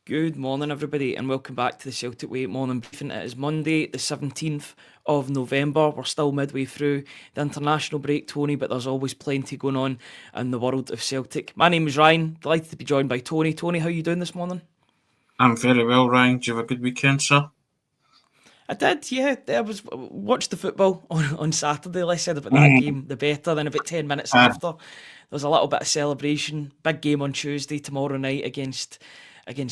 Good morning, everybody, and welcome back to the Celtic Way morning briefing. It is Monday, the 17th of November. We're still midway through the international break, Tony, but there's always plenty going on in the world of Celtic. My name is Ryan, delighted to be joined by Tony. Tony, how are you doing this morning? I'm very well, Ryan. Did you have a good weekend, sir? I did, yeah. I watched the football on Saturday. Less said about that game, the better. Then about 10 minutes after, there was a little bit of celebration. Big game on Tuesday, tomorrow night against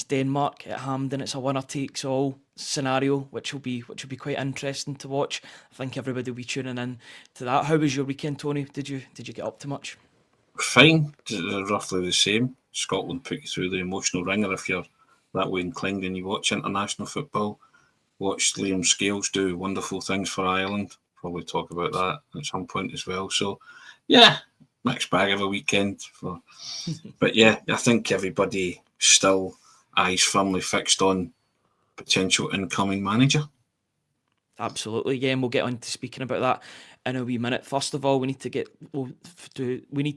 Denmark at Hampden. It's a winner takes all scenario, which will be quite interesting to watch. I think everybody will be tuning in to that. How was your weekend, Tony? Did you get up to much? Fine, roughly the same. Scotland put you through the emotional ringer if you're that way inclined and you watch international football. Watched Liam Scales do wonderful things for Ireland. Probably talk about that at some point as well. So, yeah, mixed bag of a weekend. But yeah, I think everybody still eyes firmly fixed on potential incoming manager. Absolutely, yeah, and we'll get on to speaking about that in a wee minute. First of all, we need to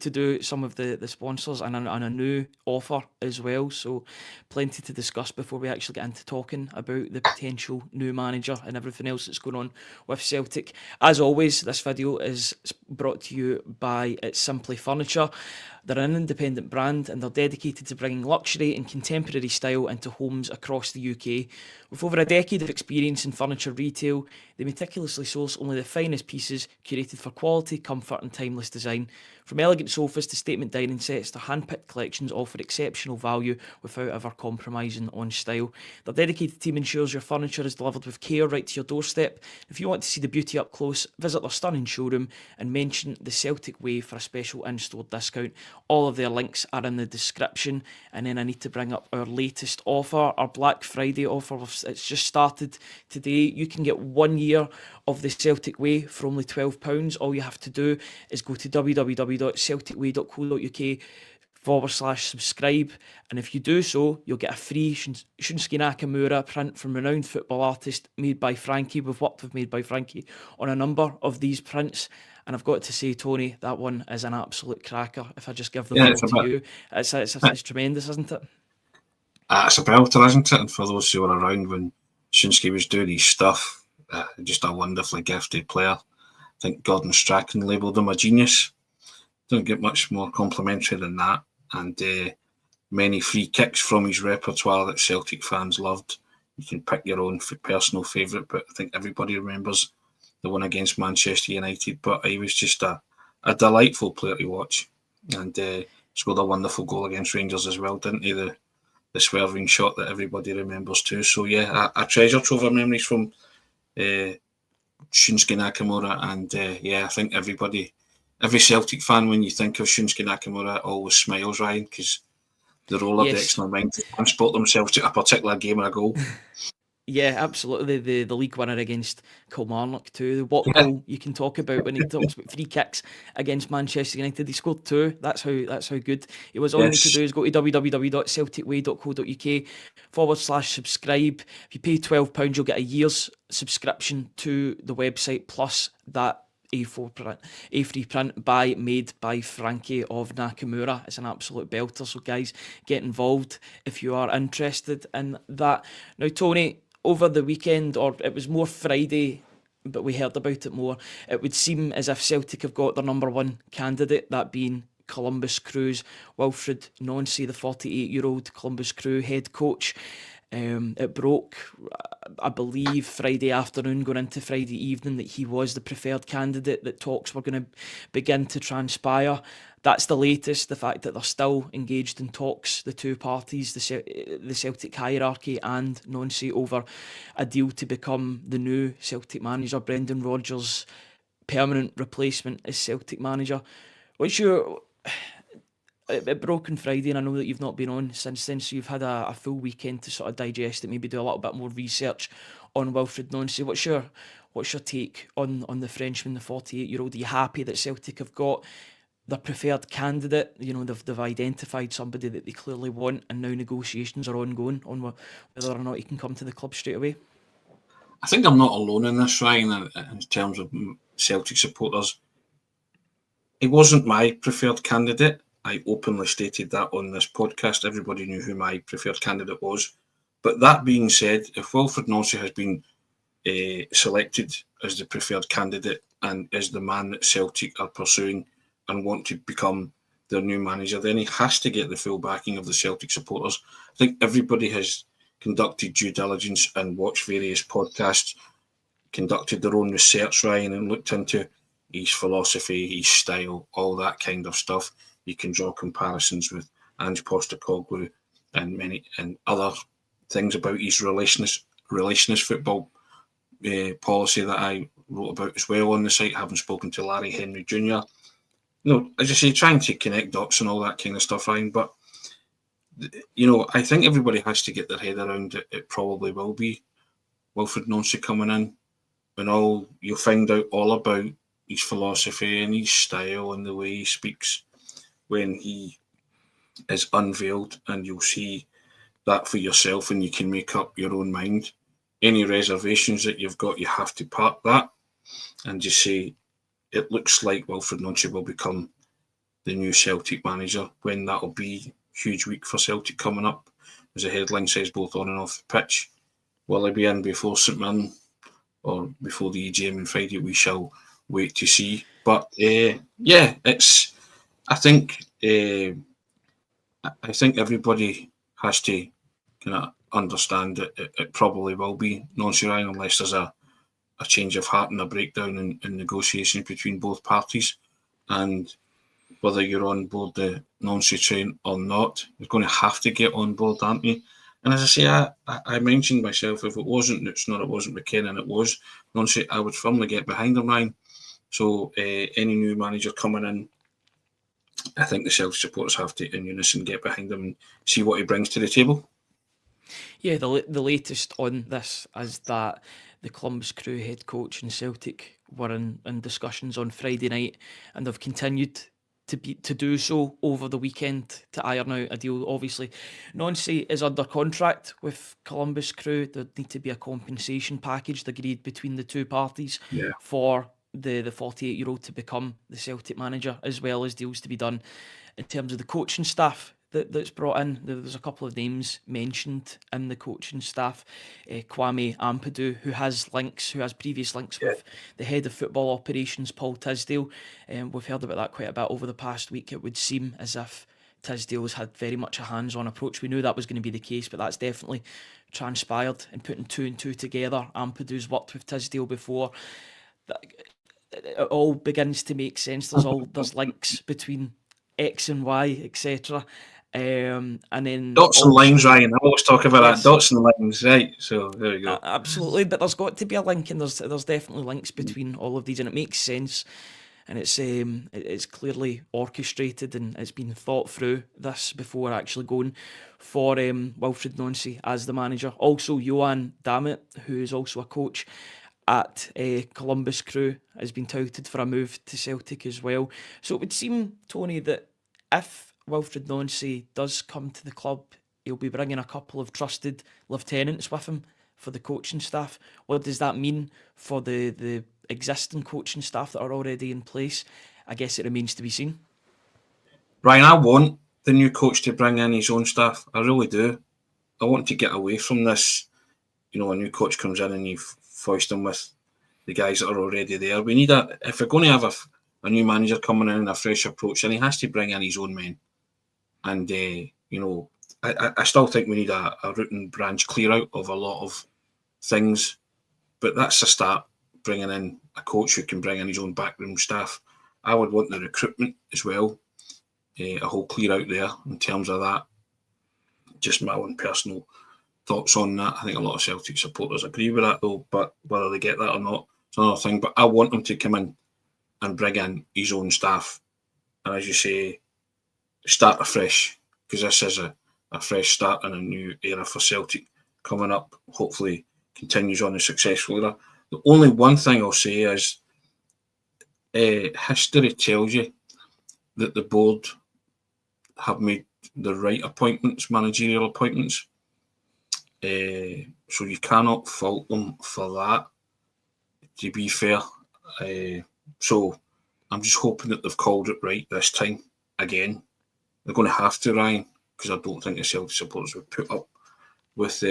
do some of the sponsors and a new offer as well. So plenty to discuss before we actually get into talking about the potential new manager and everything else that's going on with Celtic. As always, this video is brought to you by It's Simply Furniture. They're an independent brand and they're dedicated to bringing luxury and contemporary style into homes across the UK. With over a decade of experience in furniture retail, they meticulously source only the finest pieces curated for quality, comfort and timeless design. From elegant sofas to statement dining sets, their handpicked collections offer exceptional value without ever compromising on style. Their dedicated team ensures your furniture is delivered with care right to your doorstep. If you want to see the beauty up close, visit their stunning showroom and mention the Celtic Way for a special in-store discount. All of their links are in the description. And then I need to bring up our latest offer, our Black Friday offer. It's just started today. You can get 1 year of the Celtic Way for only £12. All you have to do is go to www.celticway.co.uk/subscribe, and if you do so, you'll get a free Shunsuke Nakamura print from renowned football artist Made by Frankie. We've worked with Made by Frankie on a number of these prints, and I've got to say, Tony, that one is an absolute cracker. If I just give the floor to you, it's tremendous, isn't it? It's a belter, isn't it? And for those who were around when Shunsuke was doing his stuff, just a wonderfully gifted player. I think Gordon Strachan labelled him a genius. Don't get much more complimentary than that. And many free kicks from his repertoire that Celtic fans loved. You can pick your own personal favourite, but I think everybody remembers the one against Manchester United. But he was just a delightful player to watch. And scored a wonderful goal against Rangers as well, didn't he? The swerving shot that everybody remembers too. So yeah, a treasure trove of memories from Shunsuke Nakamura. And I think every Celtic fan, when you think of Shunsuke Nakamura, always smiles, Ryan, because the Rolodex in their mind to transport themselves to a particular game or a goal. Yeah, absolutely. The league winner against Kilmarnock too. What goal you can talk about when he talks about free kicks against Manchester United. He scored 2. That's how good he was. All you need to do is go to www.celticway.co.uk/subscribe. If you pay £12, you'll get a year's subscription to the website plus that A3 print made by Frankie of Nakamura. It's an absolute belter, so guys, get involved if you are interested in that. Now, Tony, over the weekend, or it was more Friday, but we heard about it more, it would seem as if Celtic have got their number one candidate, that being Columbus Crew's Wilfried Nancy, the 48-year-old Columbus Crew head coach. It broke, I believe, Friday afternoon going into Friday evening that he was the preferred candidate, that talks were going to begin to transpire. That's the latest, the fact that they're still engaged in talks, the two parties, the Celtic hierarchy and Nancy, over a deal to become the new Celtic manager, Brendan Rodgers' permanent replacement as Celtic manager. What's your... It broke on Friday, and I know that you've not been on since then, so you've had a full weekend to sort of digest it, maybe do a little bit more research on Wilfried Nancy. What's your take on the Frenchman, the 48-year-old? Are you happy that Celtic have got their preferred candidate? You know, they've identified somebody that they clearly want, and now negotiations are ongoing on whether or not he can come to the club straight away. I think I'm not alone in this, Ryan, in terms of Celtic supporters. He wasn't my preferred candidate. I openly stated that on this podcast. Everybody knew who my preferred candidate was. But that being said, if Wilfried Nancy has been selected as the preferred candidate and is the man that Celtic are pursuing and want to become their new manager, then he has to get the full backing of the Celtic supporters. I think everybody has conducted due diligence and watched various podcasts, conducted their own research, Ryan, and looked into his philosophy, his style, all that kind of stuff. You can draw comparisons with Ange Postecoglou and other things about his relationist football policy that I wrote about as well on the site, having spoken to Larry Henry Jr. As I say, trying to connect dots and all that kind of stuff, Ryan. But, I think everybody has to get their head around it. It probably will be Wilfried Nancy coming in, and you'll find out all about his philosophy and his style and the way he speaks when he is unveiled, and you'll see that for yourself and you can make up your own mind. Any reservations that you've got, you have to park that and just say, it looks like Wilfried Nancy will become the new Celtic manager. When that'll be, huge week for Celtic coming up, as the headline says, both on and off the pitch. Will he be in before St Mirren or before the EGM on Friday? We shall wait to see. But I think everybody has to kind of understand that it probably will be Nancy, Ryan, unless there's a change of heart and a breakdown in negotiations between both parties. And whether you're on board the Nancy train or not, you're going to have to get on board, aren't you? And as I say, I mentioned myself, if it wasn't McKenna and it was Nancy, I would firmly get behind him, Ryan. So any new manager coming in, I think the Celtic supporters have to, in unison, get behind him and see what he brings to the table. Yeah, the latest on this is that the Columbus Crew head coach and Celtic were in discussions on Friday night, and they've continued to do so over the weekend to iron out a deal. Obviously, Nancy is under contract with Columbus Crew. There need to be a compensation package agreed between the two parties for the 48-year-old to become the Celtic manager, as well as deals to be done in terms of the coaching staff that's brought in. There's a couple of names mentioned in the coaching staff. Kwame Ampadu, who has previous links with the head of football operations, Paul Tisdale. We've heard about that quite a bit over the past week. It would seem as if Tisdale has had very much a hands-on approach. We knew that was going to be the case, but that's definitely transpired. And putting two and two together, Ampadu's worked with Tisdale before. It all begins to make sense. There's links between X and Y, etc. And then dots and lines, Ryan. I always talk about that. Dots and lines, right? So there you go. Absolutely, but there's got to be a link, and there's definitely links between all of these, and it makes sense. And it's clearly orchestrated, and it's been thought through this before actually going for Wilfried Nancy as the manager. Also, Johan Dammit, who is also a coach at Columbus Crew, has been touted for a move to Celtic as well. So it would seem, Tony, that if Wilfried Nancy does come to the club, he'll be bringing a couple of trusted lieutenants with him for the coaching staff. What does that mean for the existing coaching staff that are already in place? I guess it remains to be seen. Ryan, I want the new coach to bring in his own staff. I really do. I want to get away from this. A new coach comes in and you foist him with the guys that are already there. We need if we're going to have a new manager coming in and a fresh approach, then he has to bring in his own men. And, I still think we need a root and branch clear out of a lot of things. But that's a start, bringing in a coach who can bring in his own backroom staff. I would want the recruitment as well, a whole clear out there in terms of that. Just my own personal thoughts on that. I think a lot of Celtic supporters agree with that, though, but whether they get that or not, it's another thing. But I want him to come in and bring in his own staff. And as you say, start afresh, because this is a fresh start and a new era for Celtic coming up. Hopefully continues on a successful era. The only one thing I'll say is history tells you that the board have made the right appointments, managerial appointments. So you cannot fault them for that, to be fair. So I'm just hoping that they've called it right this time again. They're going to have to, Ryan, because I don't think the Celtic supporters would put up with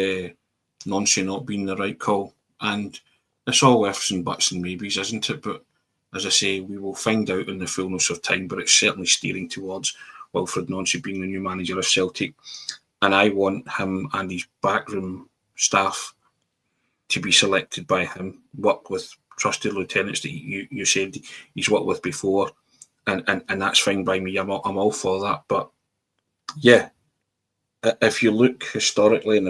Nonce not being the right call. And it's all ifs and buts and maybes, isn't it? But as I say, we will find out in the fullness of time, but it's certainly steering towards Wilfred Nonce being the new manager of Celtic. And I want him and his backroom staff to be selected by him, work with trusted lieutenants that you said he's worked with before, and that's fine by me. I'm all for that. But yeah, if you look historically,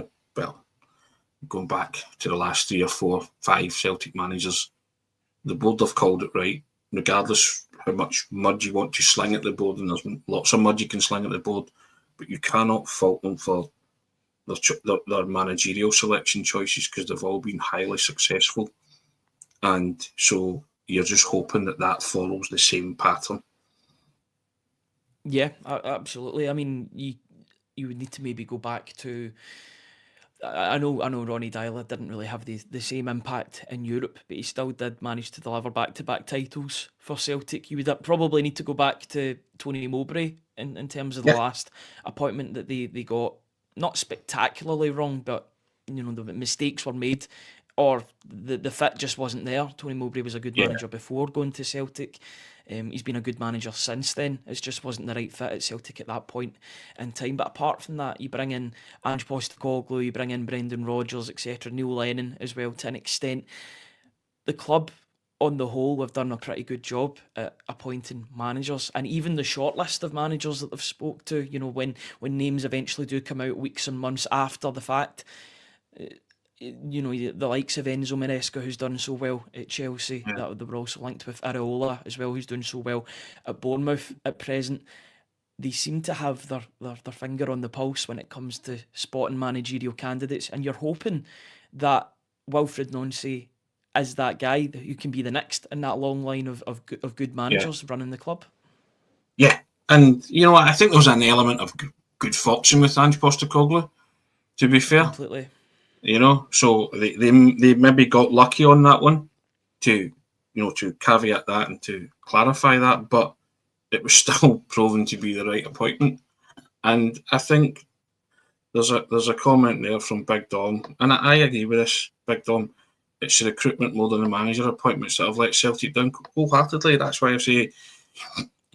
going back to the last 3 or 4, 5 Celtic managers, the board have called it right, regardless how much mud you want to sling at the board, and there's lots of mud you can sling at the board, but you cannot fault them for their managerial selection choices, because they've all been highly successful. And so you're just hoping that follows the same pattern. Yeah, absolutely. I mean, you would need to maybe go back to. I know Ronnie Dyler didn't really have the same impact in Europe, but he still did manage to deliver back-to-back titles for Celtic. You would probably need to go back to Tony Mowbray in terms of the last appointment that they got. Not spectacularly wrong, but the mistakes were made, or the fit just wasn't there. Tony Mowbray was a good manager before going to Celtic. He's been a good manager since then. It just wasn't the right fit at Celtic at that point in time. But apart from that, you bring in Ange Postecoglou, you bring in Brendan Rodgers, etc., Neil Lennon as well to an extent. The club on the whole have done a pretty good job at appointing managers, and even the short list of managers that they've spoke to, when names eventually do come out weeks and months after the fact, the likes of Enzo Maresca, who's done so well at Chelsea, that they were also linked with Areola as well, who's doing so well at Bournemouth at present. They seem to have their finger on the pulse when it comes to spotting managerial candidates, and you're hoping that Wilfred Nonce is that guy who can be the next in that long line of good managers running the club. Yeah, and I think there was an element of good fortune with Ange Postecoglou, to be fair. Completely. So they maybe got lucky on that one, to caveat that and to clarify that, but it was still proven to be the right appointment. And I think there's a comment there from Big Dom, and I agree with this, Big Dom. It's the recruitment more than the manager appointments that have let Celtic down wholeheartedly. That's why I say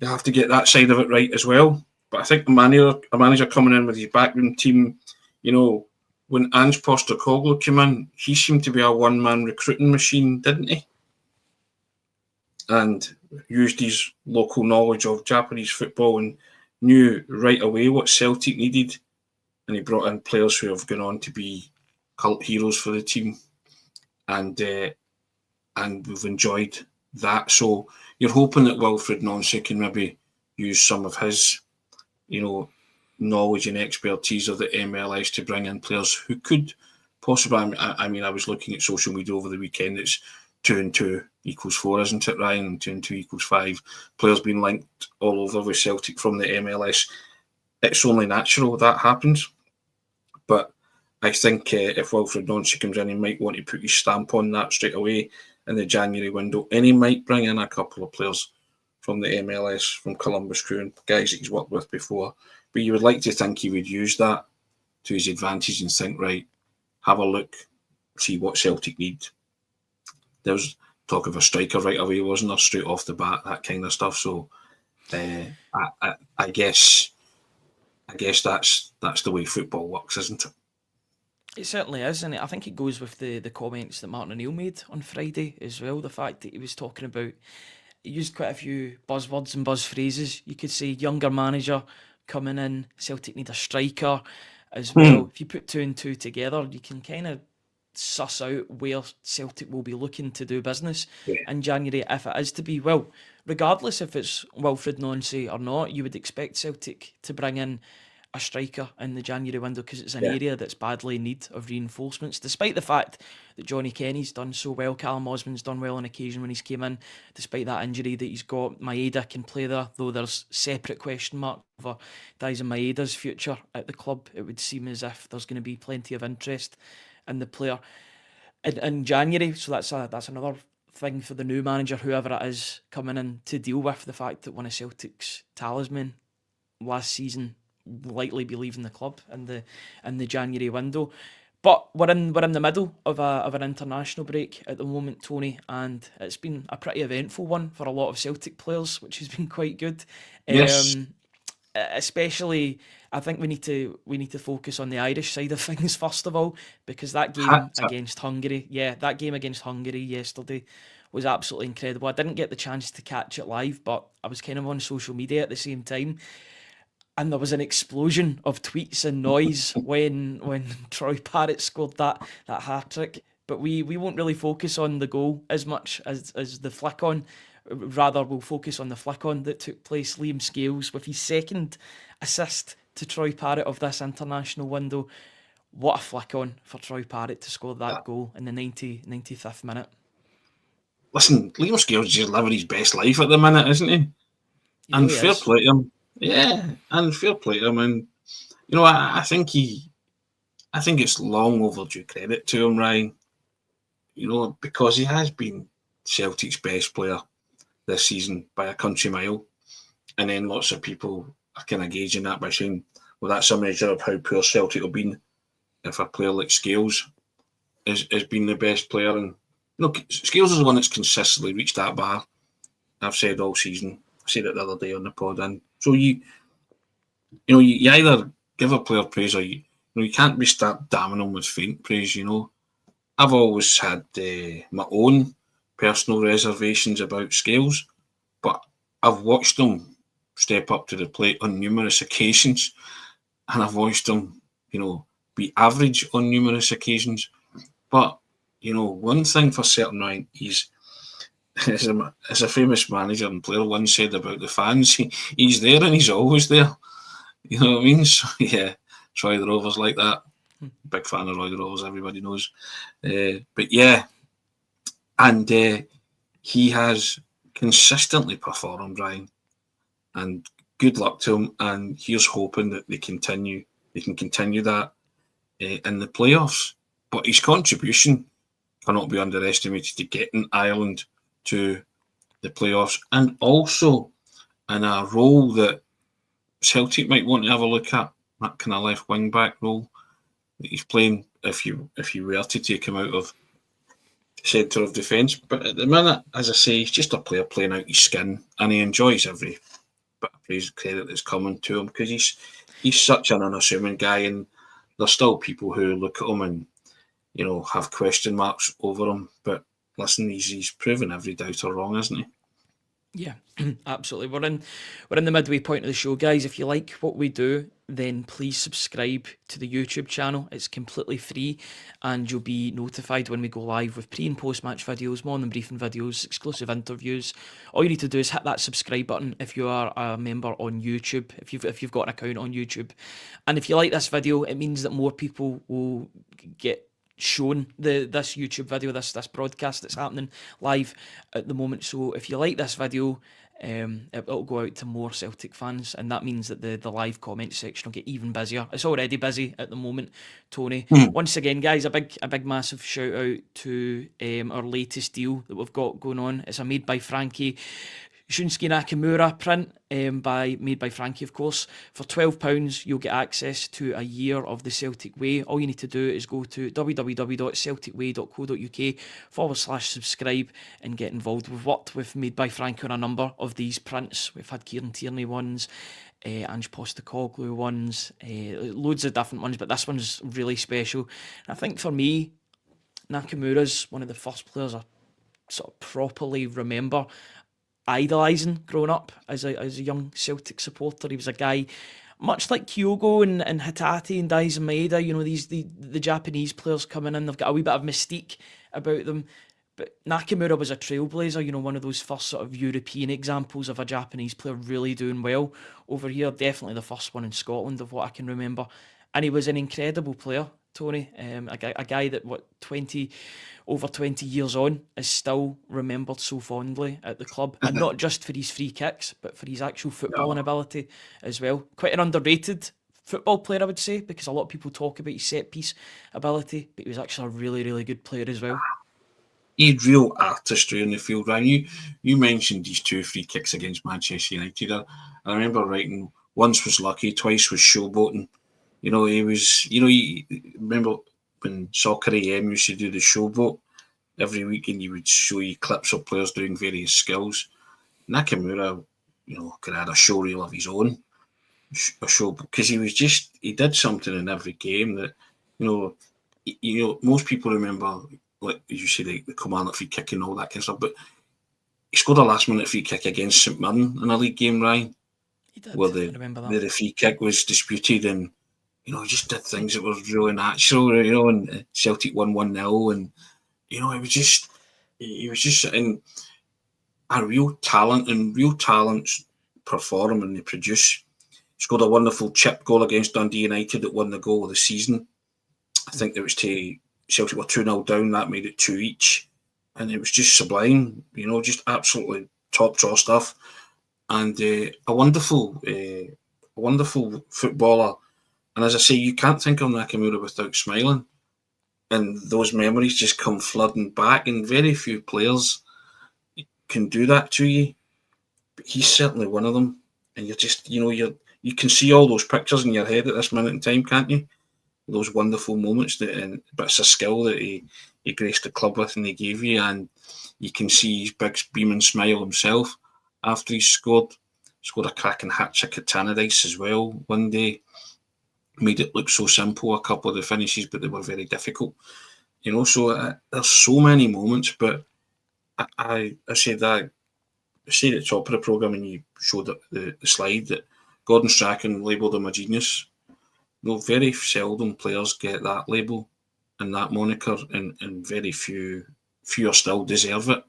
you have to get that side of it right as well. But I think a manager coming in with his backroom team, when Ange Postecoglou came in, he seemed to be a one-man recruiting machine, didn't he? And used his local knowledge of Japanese football and knew right away what Celtic needed. And he brought in players who have gone on to be cult heroes for the team. And we've enjoyed that. So you're hoping that Wilfred Nonce can maybe use some of his, knowledge and expertise of the MLS to bring in players who could possibly. I was looking at social media over the weekend. It's 2 and 2 equals 4, isn't it, Ryan? And 2 and 2 equals 5. Players being linked all over with Celtic from the MLS. It's only natural that happens. But I think if Wilfred Nonce comes in, he might want to put his stamp on that straight away in the January window. And he might bring in a couple of players from the MLS, from Columbus Crew, and guys that he's worked with before. But you would like to think he would use that to his advantage and think, right, have a look, see what Celtic need. There was talk of a striker right away, wasn't there, straight off the bat, that kind of stuff. So I guess that's the way football works, isn't it? It certainly is, and I think it goes with the comments that Martin O'Neill made on Friday as well. The fact that he was talking about, he used quite a few buzzwords and buzz phrases. You could say younger manager coming in, Celtic need a striker as well. If you put 2 and 2 together, you can kind of suss out where Celtic will be looking to do business in January, if it is to be. Well, regardless if it's Wilfred Nonce or not, you would expect Celtic to bring in a striker in the January window because it's an Yeah. area that's badly in need of reinforcements, despite the fact that Johnny Kenny's done so well. Callum Osman's done well on occasion when he's came in, despite that injury that he's got. Maeda can play there, though there's separate question marks over Daizen Maeda's future at the club. It would seem as if there's going to be plenty of interest in the player in January, so that's another thing for the new manager, whoever it is, coming in to deal with the fact that one of Celtic's talisman last season likely be leaving the club in the January window. But we're in the middle of an international break at the moment, Tony, and it's been a pretty eventful one for a lot of Celtic players, which has been quite good. Yes. Especially, I think we need to focus on the Irish side of things first of all, because that game Hat against Hungary, that game against Hungary yesterday was absolutely incredible. I didn't get the chance to catch it live, but I was kind of on social media at the same time, and there was an explosion of tweets and noise when Troy Parrott scored that hat trick. But we won't really focus on the goal as much as the flick on. Rather, we'll focus on the flick on that took place. Liam Scales with his second assist to Troy Parrott of this international window. What a flick on for Troy Parrott to score that goal in the 95th minute. Listen, Liam Scales is just living his best life at the minute, isn't he? And Really fair is. play to him. Yeah, and fair play to him. And I think it's long overdue credit to him, Ryan. Because he has been Celtic's best player this season by a country mile. And then lots of people are kind of gauging that by saying, well, that's a measure of how poor Celtic have been if a player like Scales has been the best player. And Scales is the one that's consistently reached that bar. I've said all season. I said it the other day on the pod. And so you either give a player praise or you can't be start damning them with faint praise. I've always had my own personal reservations about Scales, but I've watched him step up to the plate on numerous occasions, and I've watched him, be average on numerous occasions. But one thing for certain, Ryan, he's as a famous manager and player once said about the fans, he's there and he's always there. You know what I mean? So yeah, Troy the Rovers like that. Big fan of Roy the Rovers, everybody knows. But yeah, and he has consistently performed, Ryan. And good luck to him. And here's hoping that they can continue that in the playoffs. But his contribution cannot be underestimated to getting Ireland to the playoffs, and also in a role that Celtic might want to have a look at, that kind of left wing back role that he's playing if you were to take him out of centre of defence. But at the minute, as I say, he's just a player playing out his skin, and he enjoys every bit of praise and credit that's coming to him because he's such an unassuming guy, and there's still people who look at him and have question marks over him. But listen, he's proven every doubter wrong, isn't he? Yeah, absolutely. We're in the midway point of the show, guys. If you like what we do, then please subscribe to the YouTube channel. It's completely free, and you'll be notified when we go live with pre and post match videos, morning briefing videos, exclusive interviews. All you need to do is hit that subscribe button if you are a member on YouTube, if you've got an account on YouTube. And if you like this video, it means that more people will get shown this YouTube video, this broadcast that's happening live at the moment. So if you like this video, it'll go out to more Celtic fans, and that means that the live comment section will get even busier. It's already busy at the moment, Tony. Once again, guys, a big massive shout out to our latest deal that we've got going on. It's a MadeByFrankie Shunsuke Nakamura print by MadeByFrankie, of course. For £12, you'll get access to a year of the Celtic Way. All you need to do is go to www.celticway.co.uk/subscribe and get involved. We've worked with MadeByFrankie on a number of these prints. We've had Kieran Tierney ones, Ange Postecoglou ones, loads of different ones, but this one's really special. And I think for me, Nakamura's one of the first players I sort of properly remember idolising growing up as a young Celtic supporter. He was a guy much like Kyogo and Hatate and Daizen Maeda, the Japanese players coming in, they've got a wee bit of mystique about them, But Nakamura was a trailblazer, you know, one of those first sort of European examples of a Japanese player really doing well over here. Definitely the first one in Scotland of what I can remember. And he was an incredible player, Tony. A guy that, over 20 years on, is still remembered so fondly at the club. And not just for his free kicks, but for his actual footballing ability as well. Quite an underrated football player, I would say, because a lot of people talk about his set piece ability, but he was actually a really, really good player as well. He had real artistry in the field, Ryan. You mentioned these 2 free kicks against Manchester United. I remember writing, once was lucky, twice was showboating. You know, he was, you remember when Soccer AM used to do the showboat every week, and he would show you clips of players doing various skills. Nakamura, could have had a showreel of his own, because he did something in every game that, most people remember, like you say, the Kilmarnock free kick and all that kind of stuff, but he scored a last-minute free kick against St Mirren in a league game, Ryan. He did, where I remember that. the free kick was disputed, and just did things that were really natural, and Celtic won 1-0, and he was just sitting a real talent, and real talents perform and they produce. Scored a wonderful chip goal against Dundee United that won the goal of the season. I think it was to Celtic were 2-0 down, that made it 2 each, and it was just sublime, just absolutely top draw stuff, and a wonderful footballer. And as I say, you can't think of Nakamura without smiling, and those memories just come flooding back, and very few players can do that to you, but he's certainly one of them. And you're just, you can see all those pictures in your head at this minute in time, can't you? Those wonderful moments but it's a skill that he graced the club with and he gave you, and you can see his big beaming smile himself after he scored a cracking hat-trick at Tannadice as well one day. Made it look so simple, a couple of the finishes, but they were very difficult. So there's so many moments, but I said at the top of the programme, and you showed the slide, that Gordon Strachan labelled him a genius. Very seldom players get that label and that moniker, and very few still deserve it.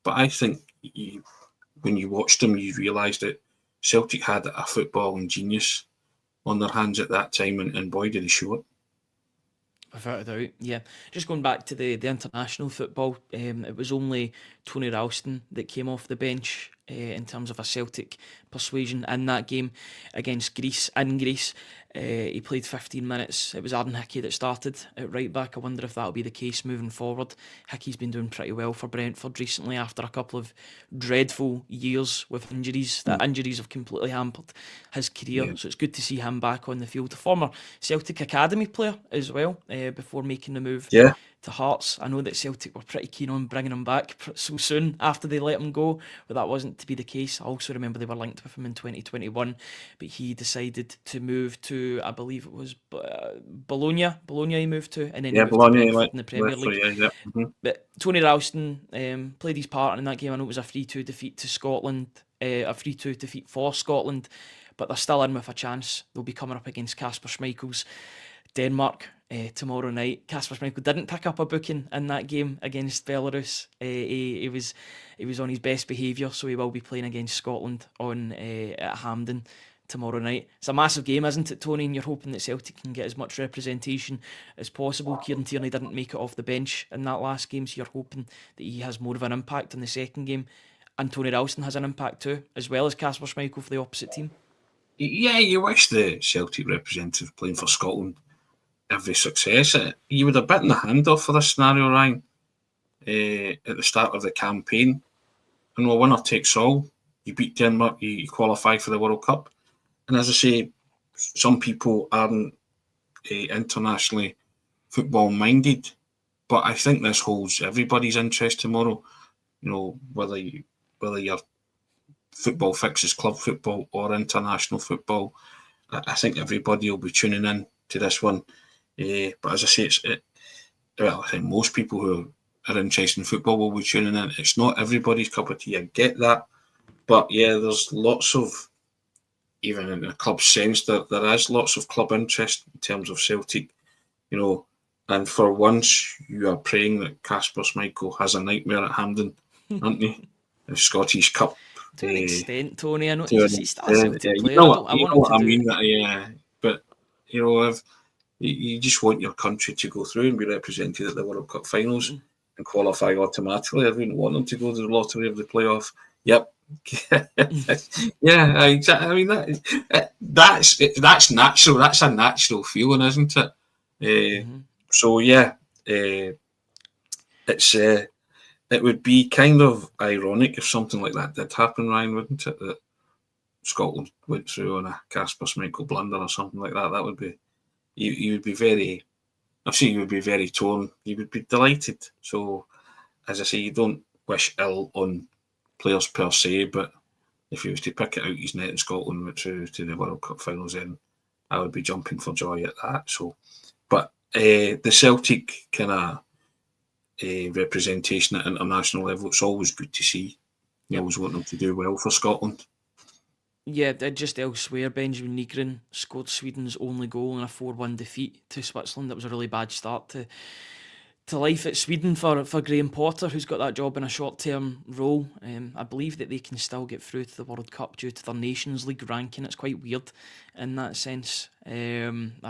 But I think when you watched them, you realised that Celtic had a footballing genius on their hands at that time, and boy, did he show it. Without a doubt, yeah. Just going back to the international football, it was only Tony Ralston that came off the bench in terms of a Celtic persuasion in that game against Greece. In Greece, he played 15 minutes. It was Aaron Hickey that started at right back. I wonder if that'll be the case moving forward. Hickey's been doing pretty well for Brentford recently after a couple of dreadful years with injuries. That injuries have completely hampered his career, so it's good to see him back on the field. A former Celtic Academy player as well, before making the move to Hearts. I know that Celtic were pretty keen on bringing him back so soon after they let him go, but that wasn't to be the case. I also remember they were linked with him in 2021, but he decided to move to, I believe it was Bologna he moved to, and then he moved to Brentford in the Premier League. But Tony Ralston played his part in that game. I know it was a 3-2 defeat to Scotland, a 3-2 defeat for Scotland, but they're still in with a chance. They'll be coming up against Kasper Schmeichel's Denmark tomorrow night. Kasper Schmeichel didn't pick up a booking in that game against Belarus. He was on his best behaviour, so he will be playing against Scotland at Hampden tomorrow night. It's a massive game, isn't it, Tony? And you're hoping that Celtic can get as much representation as possible. Kieran Tierney didn't make it off the bench in that last game, so you're hoping that he has more of an impact in the second game. And Tony Ralston has an impact too, as well as Kasper Schmeichel for the opposite team. Yeah, you wish the Celtic representative playing for Scotland every success. You would have bitten the hand off for this scenario, Ryan, at the start of the campaign. And a winner takes all. You beat Denmark, you qualify for the World Cup. And as I say, some people aren't internationally football minded, but I think this holds everybody's interest tomorrow. Whether your football fixes club football or international football, I think everybody will be tuning in to this one. But as I say, I think most people who are interested in football will be tuning in. It's not everybody's cup of tea, I get that. But yeah, there's lots of, even in a club sense, there is lots of club interest in terms of Celtic, and And for once, you are praying that Kasper Schmeichel has a nightmare at Hampden, aren't you? The Scottish Cup. To an extent, Tony. I know To an he's still a extent, Celtic you player. know I you want know him what to I do. mean. Yeah, but if you just want your country to go through and be represented at the World Cup finals and qualify automatically. I wouldn't want them to go to the lottery of the playoff. Yep. Yeah, exactly. I mean that's natural. That's a natural feeling, isn't it? So yeah, it's it would be kind of ironic if something like that did happen, Ryan, wouldn't it? That Scotland went through on a Kasper Schmeichel blunder or something like that. That would be you would be very. I'm sure you would be very torn. You would be delighted. So, as I say, you don't wish ill on players per se, but if he was to pick it out his net in Scotland went through to the World Cup finals, then I would be jumping for joy at that. So, but the Celtic kind of representation at international level, it's always good to see. You always want them to do well for Scotland. Yeah, just elsewhere, Benjamin Nygren scored Sweden's only goal in a 4-1 defeat to Switzerland. That was a really bad start to life at Sweden for Graham Potter, who's got that job in a short-term role. I believe that they can still get through to the World Cup due to their Nations League ranking. It's quite weird in that sense. I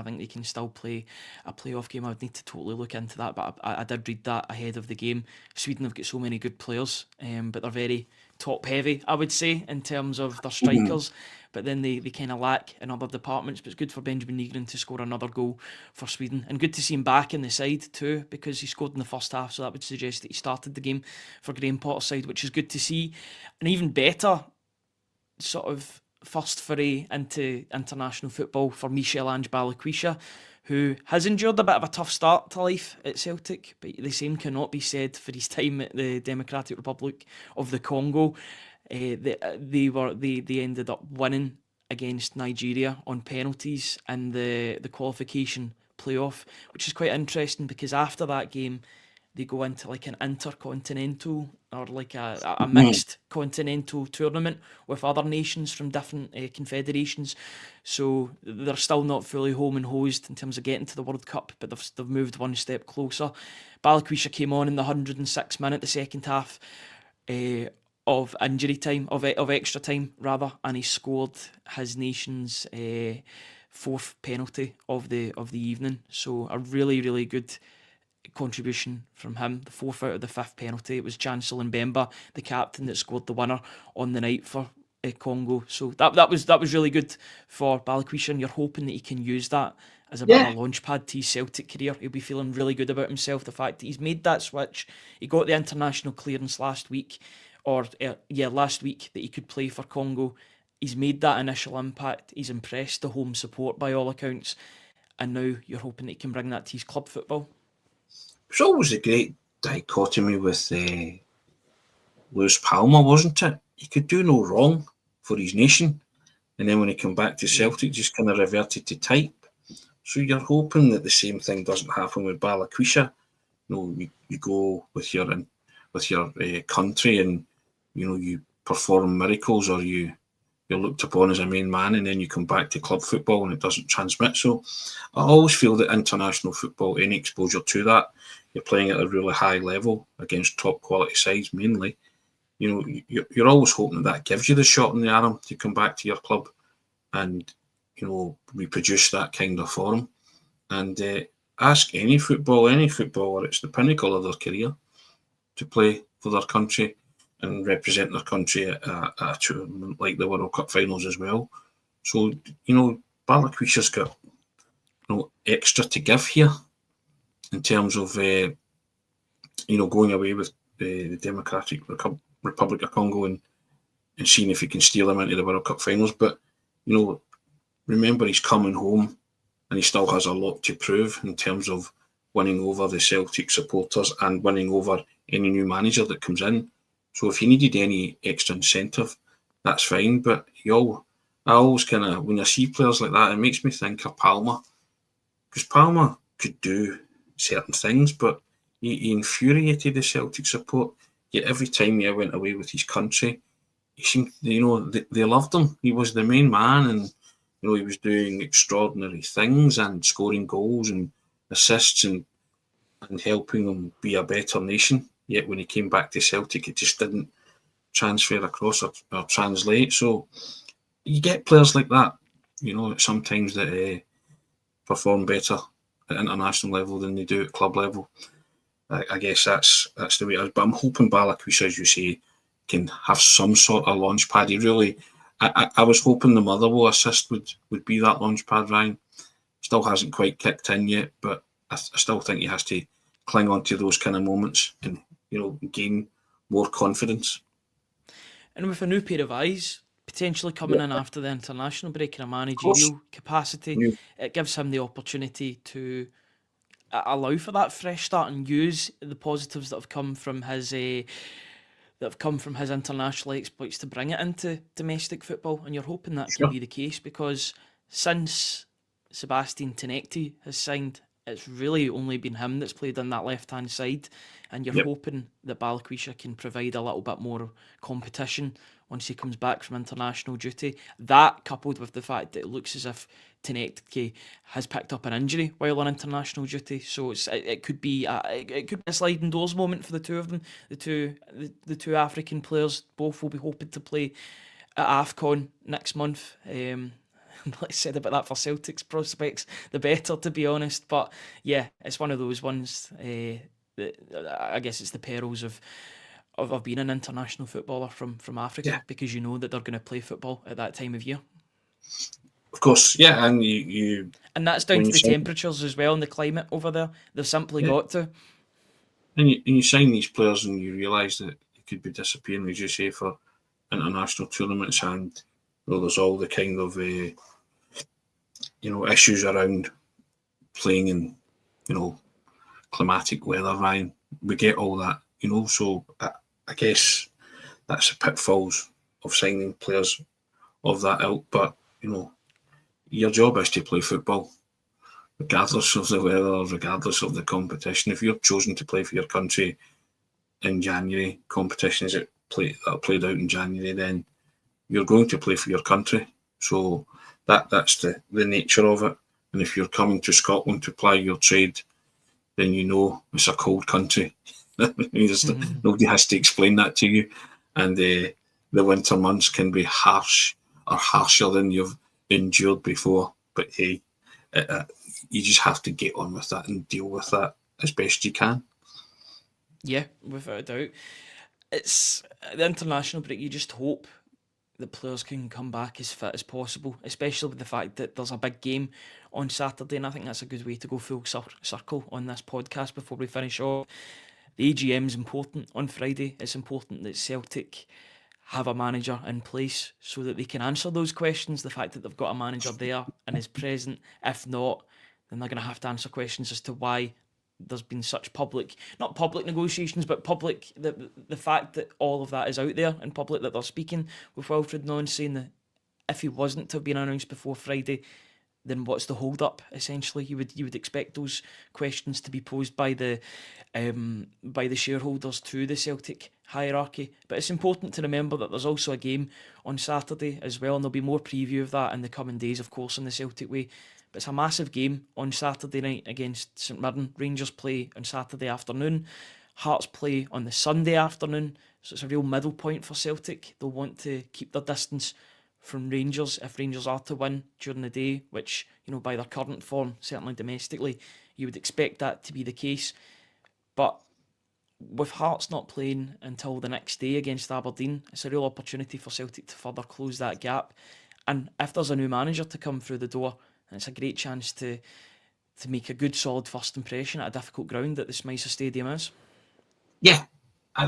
think they can still play a playoff game. I would need to totally look into that, but I did read that ahead of the game. Sweden have got so many good players, but they're very top-heavy, I would say, in terms of their strikers. But then they kind of lack in other departments. But it's good for Benjamin Nygren to score another goal for Sweden. And good to see him back in the side too, because he scored in the first half, so that would suggest that he started the game for Graham Potter's side, which is good to see. And even better, sort of first foray into international football for Michel-Ange Balikwisha, who has endured a bit of a tough start to life at Celtic, but the same cannot be said for his time at the Democratic Republic of the Congo. They ended up winning against Nigeria on penalties in the qualification playoff, which is quite interesting because after that game they go into like an intercontinental or like a mixed continental tournament with other nations from different confederations. So they're still not fully home and hosed in terms of getting to the World Cup, but they've moved one step closer. Balikwisha came on in the 106th minute, the second half of injury time, of extra time rather, and he scored his nation's fourth penalty of the evening. So a really good contribution from him. The fourth out of the fifth penalty. It was Chancel Mbemba, the captain, that scored the winner on the night for Congo. So that was really good for Balikwisha, and you're hoping that he can use that as a bit of a launch pad to his Celtic career. He'll be feeling really good about himself. The fact that he's made that switch, he got the international clearance last week, last week, that he could play for Congo. He's made that initial impact. He's impressed the home support by all accounts, and now you're hoping that he can bring that to his club football. It was always a great dichotomy with Lewis Palmer, wasn't it? He could do no wrong for his nation, and then when he came back to Celtic, just kind of reverted to type. So you're hoping that the same thing doesn't happen with Balikwisha. You go with your country, and you perform miracles, or you're looked upon as a main man, and then you come back to club football and it doesn't transmit. So I always feel that international football, any exposure to that, you're playing at a really high level against top quality sides mainly. You're always hoping that gives you the shot in the arm to come back to your club and reproduce that kind of form. And ask any footballer, it's the pinnacle of their career to play for their country and represent their country at a tournament like the World Cup finals as well. So, Balikwisha's got extra to give here in terms of, going away with the Democratic Republic of Congo and seeing if he can steal them into the World Cup finals. But, remember, he's coming home and he still has a lot to prove in terms of winning over the Celtic supporters and winning over any new manager that comes in. So if you needed any extra incentive, that's fine. But I always kind of, when I see players like that, it makes me think of Palmer. Because Palmer could do certain things, but he infuriated the Celtic support. Yet every time he went away with his country, he seemed, they loved him. He was the main man, and he was doing extraordinary things and scoring goals and assists, and and helping them be a better nation. Yet when he came back to Celtic, it just didn't transfer across or translate. So you get players like that, sometimes that perform better at international level than they do at club level. I guess that's the way it is. But I'm hoping Balikwisha, as you say, can have some sort of launch pad. He really, I was hoping the Motherwell assist would be that launch pad, Ryan. Still hasn't quite kicked in yet, but I still think he has to cling on to those kind of moments and, gain more confidence. And with a new pair of eyes potentially coming in after the international break in a managerial capacity, it gives him the opportunity to allow for that fresh start and use the positives that have come from his international exploits to bring it into domestic football. And you're hoping that can be the case, because since Sebastian Tenekti has signed, it's really only been him that's played on that left-hand side, and you're hoping that Balikwisha can provide a little bit more competition once he comes back from international duty. That, coupled with the fact that it looks as if Tenekti has picked up an injury while on international duty, so it could be a sliding doors moment for the two of them. The two African players both will be hoping to play at AFCON next month. Like I said about that for Celtic's prospects, the better, to be honest. But yeah, it's one of those ones. That I guess it's the perils of being an international footballer from Africa, because you know that they're going to play football at that time of year. Of course, yeah, and you and that's down to the temperatures as well and the climate over there. They've simply got to. And you sign these players and you realise that you could be disappearing, as you say, for international tournaments, and there's all the kind of issues around playing in climatic weather, Ryan. We get all that, so I guess that's the pitfalls of signing players of that ilk. But your job is to play football regardless of the weather, regardless of the competition. If you're chosen to play for your country in January, competitions that are played out in January, then you're going to play for your country. So that's the nature of it. And if you're coming to Scotland to ply your trade, then it's a cold country. Nobody has to explain that to you. And the winter months can be harsh, or harsher than you've endured before. But hey, you just have to get on with that and deal with that as best you can. Yeah, without a doubt. It's the international break. You just hope that players can come back as fit as possible, especially with the fact that there's a big game on Saturday, and I think that's a good way to go full circle on this podcast before we finish off. The AGM is important on Friday. It's important that Celtic have a manager in place so that they can answer those questions. The fact that they've got a manager there and is present. If not, then they're going to have to answer questions as to why there's been such not public negotiations, but public, the fact that all of that is out there in public, that they're speaking with Wilfred Nonn, saying that if he wasn't to have been announced before Friday, then what's the hold up? Essentially, you would expect those questions to be posed by the shareholders to the Celtic hierarchy. But it's important to remember that there's also a game on Saturday as well, and there'll be more preview of that in the coming days, of course, in the Celtic way. But it's a massive game on Saturday night against St Mirren. Rangers play on Saturday afternoon. Hearts play on the Sunday afternoon. So it's a real middle point for Celtic. They'll want to keep their distance from Rangers if Rangers are to win during the day, which, by their current form, certainly domestically, you would expect that to be the case. But with Hearts not playing until the next day against Aberdeen, it's a real opportunity for Celtic to further close that gap. And if there's a new manager to come through the door, it's a great chance to make a good, solid first impression at a difficult ground that the Smythe Stadium is. Yeah.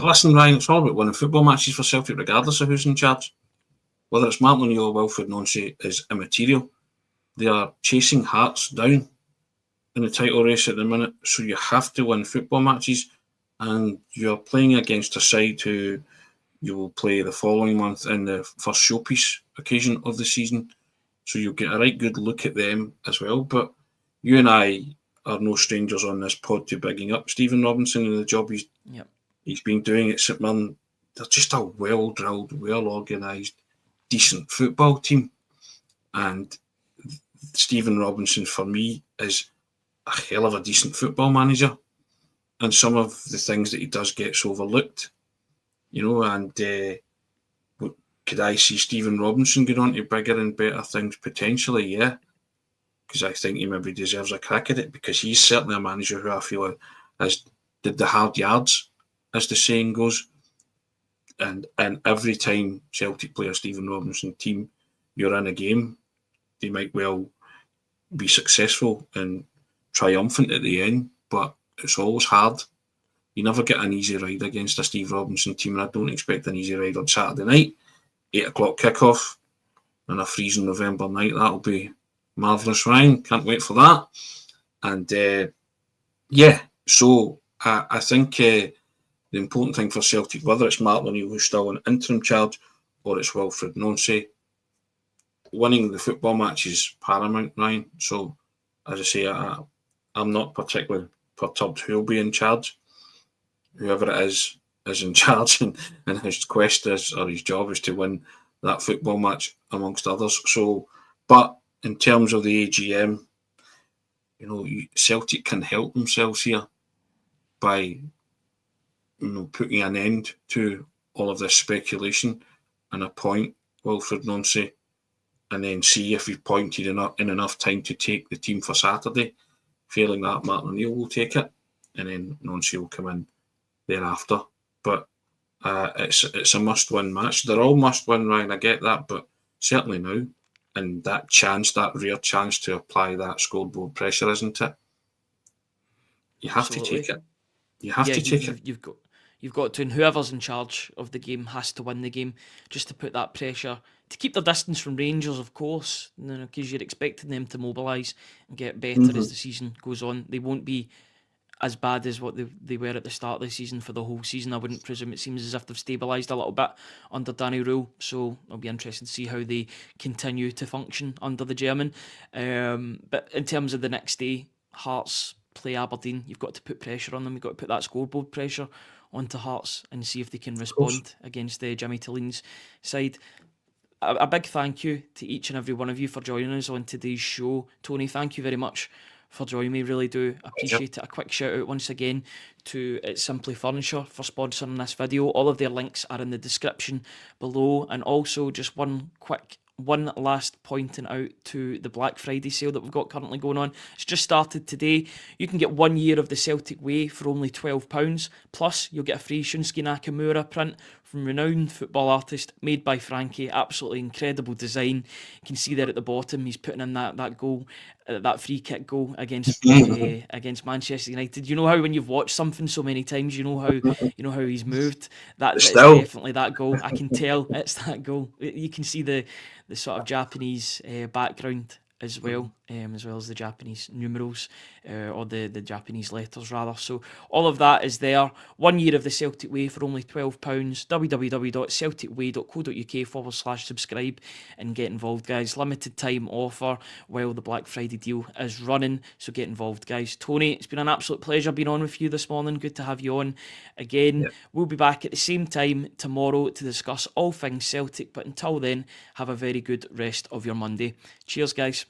Listen, Ryan, it's all about winning football matches for Celtic, regardless of who's in charge. Whether it's Martin O'Neill or Wilfred Nonn is immaterial. They are chasing Hearts down in the title race at the minute, so you have to win football matches, and you're playing against a side who you will play the following month in the first showpiece occasion of the season. So you'll get a right good look at them as well. But you and I are no strangers on this pod to bigging up Stephen Robinson and the job he's been doing at St Mirren. They're just a well-drilled, well-organised, decent football team. And Stephen Robinson, for me, is a hell of a decent football manager. and some of the things that he does gets overlooked, and could I see Stephen Robinson get on to bigger and better things potentially? Yeah, because I think he maybe deserves a crack at it, because he's certainly a manager who I feel has did the hard yards, as the saying goes. And every time Celtic play a Stephen Robinson team, you're in a game, they might well be successful and triumphant at the end, but it's always hard. You never get an easy ride against a Steve Robinson team, and I don't expect an easy ride on Saturday night. 8 o'clock kickoff on a freezing November night. That'll be marvellous, Ryan. Can't wait for that. And so I think the important thing for Celtic, whether it's Martin O'Neill who's still in interim charge or it's Wilfred Nonce, winning the football match is paramount, Ryan. So, as I say, I'm not particularly perturbed who'll be in charge. Whoever it is in charge, and his quest is, or his job is to win that football match amongst others. So, but in terms of the AGM, Celtic can help themselves here by putting an end to all of this speculation and appoint Wilfred Nonce, and then see if he's pointed in enough time to take the team for Saturday. Failing that, Martin O'Neill will take it, and then Nonce will come in thereafter. But it's a must-win match. They're all must-win, Ryan, I get that, but certainly now, and that rare chance to apply that scoreboard pressure, isn't it? You have to take it. You have to take it. You've got to, and whoever's in charge of the game has to win the game, just to put that pressure, to keep their distance from Rangers, of course, because you're expecting them to mobilise and get better as the season goes on. They won't be as bad as what they were at the start of the season for the whole season, I wouldn't presume. It seems as if they've stabilised a little bit under Danny Rule, so it'll be interesting to see how they continue to function under the German. But in terms of the next day, Hearts play Aberdeen. You've got to put pressure on them. You've got to put that scoreboard pressure onto Hearts and see if they can respond against the Jimmy Tillene's side. A big thank you to each and every one of you for joining us on today's show. Tony, thank you very much for joining me. Really do appreciate it. A quick shout out once again to Simply Furniture for sponsoring this video. All of their links are in the description below, and also just one last pointing out to the Black Friday sale that we've got currently going on. It's just started today. You can get 1 year of the Celtic Way for only £12, plus you'll get a free Shunsuke Nakamura print from renowned football artist MadeByFrankie. Absolutely incredible design. You can see there at the bottom he's putting in that goal, that free kick goal against Manchester United. You know how when you've watched something so many times, you know how he's moved. It's definitely that goal. I can tell it's that goal. You can see the sort of Japanese background as well as the Japanese numerals, or the Japanese letters rather. So all of that is there. 1 year of the Celtic Way for only £12. www.celticway.co.uk/subscribe and get involved, guys. Limited time offer while the Black Friday deal is running, so get involved, guys. Tony, it's been an absolute pleasure being on with you this morning. Good to have you on again. Yep. We'll be back at the same time tomorrow to discuss all things Celtic, but until then, have a very good rest of your Monday. Cheers, guys.